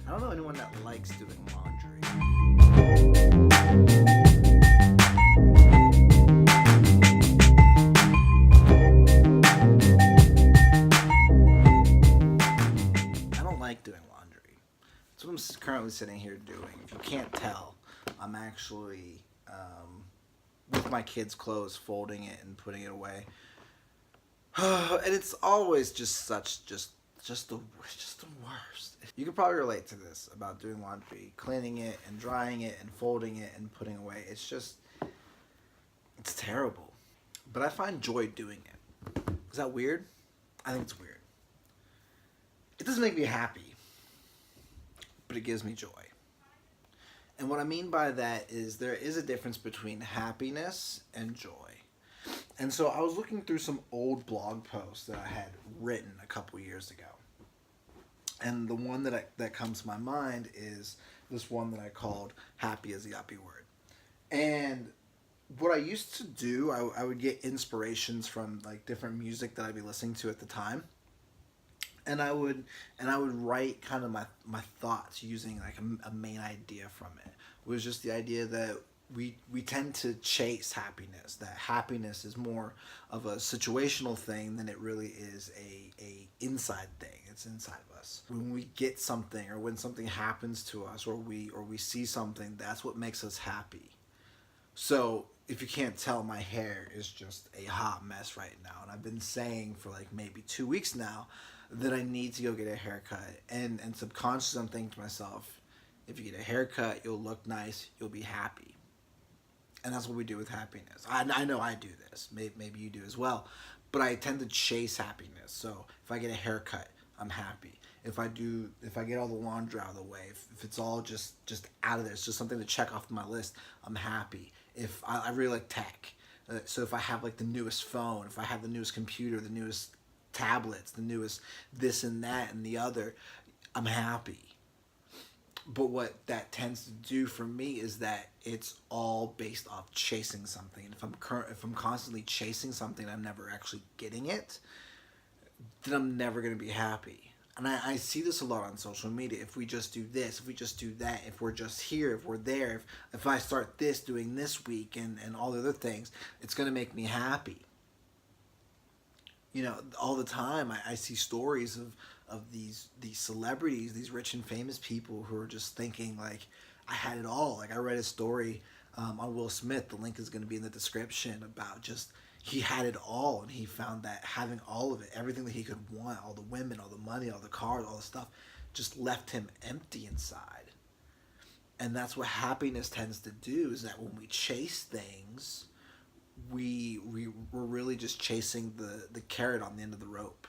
I don't know anyone that likes doing laundry. I don't like doing laundry. That's what I'm currently sitting here doing. If you can't tell, I'm actually with my kids' clothes, folding it and putting it away. And it's always just the worst. You could probably relate to this about doing laundry, cleaning it and drying it and folding it and putting away. It's terrible. But I find joy doing it. Is that weird? I think it's weird. It doesn't make me happy, but it gives me joy. And what I mean by that is there is a difference between happiness and joy. And so I was looking through some old blog posts that I had written a couple years ago. And the one that comes to my mind is this one that I called Happy as the Uppy Word. And what I used to do, I would get inspirations from like different music that I'd be listening to at the time. And I would write kind of my thoughts using like a main idea from it. It was just the idea that we tend to chase happiness, that happiness is more of a situational thing than it really is a inside thing. It's inside of us. When we get something or when something happens to us or we see something, that's what makes us happy. So if you can't tell, my hair is just a hot mess right now, and I've been saying for like maybe 2 weeks now that I need to go get a haircut, and subconsciously I'm thinking to myself, if you get a haircut, you'll look nice, you'll be happy. And that's what we do with happiness. I know I do this. Maybe you do as well. But I tend to chase happiness. So if I get a haircut, I'm happy. If I get all the laundry out of the way, if it's all just out of there, it's just something to check off my list, I'm happy. If I really like tech. So if I have like the newest phone, if I have the newest computer, the newest tablets, the newest this and that and the other, I'm happy. But what that tends to do for me is that it's all based off chasing something. And if I'm constantly chasing something, I'm never actually getting it, then I'm never gonna be happy. And I see this a lot on social media. If we just do this, if we just do that, if we're just here, if we're there, if I start doing this week and all the other things, it's gonna make me happy. All the time I see stories of these celebrities, these rich and famous people who are just thinking like, I had it all. Like I read a story on Will Smith. The link is going to be in the description about just he had it all, and he found that having all of it, everything that he could want, all the women, all the money, all the cars, all the stuff, just left him empty inside. And that's what happiness tends to do, is that when we chase things, we're really just chasing the carrot on the end of the rope.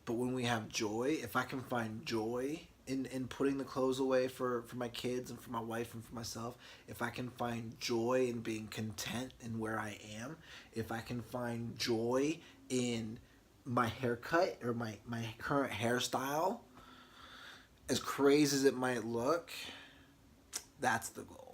But when we have joy, if I can find joy in putting the clothes away for my kids and for my wife and for myself, if I can find joy in being content in where I am, if I can find joy in my haircut or my current hairstyle, as crazy as it might look, that's the goal.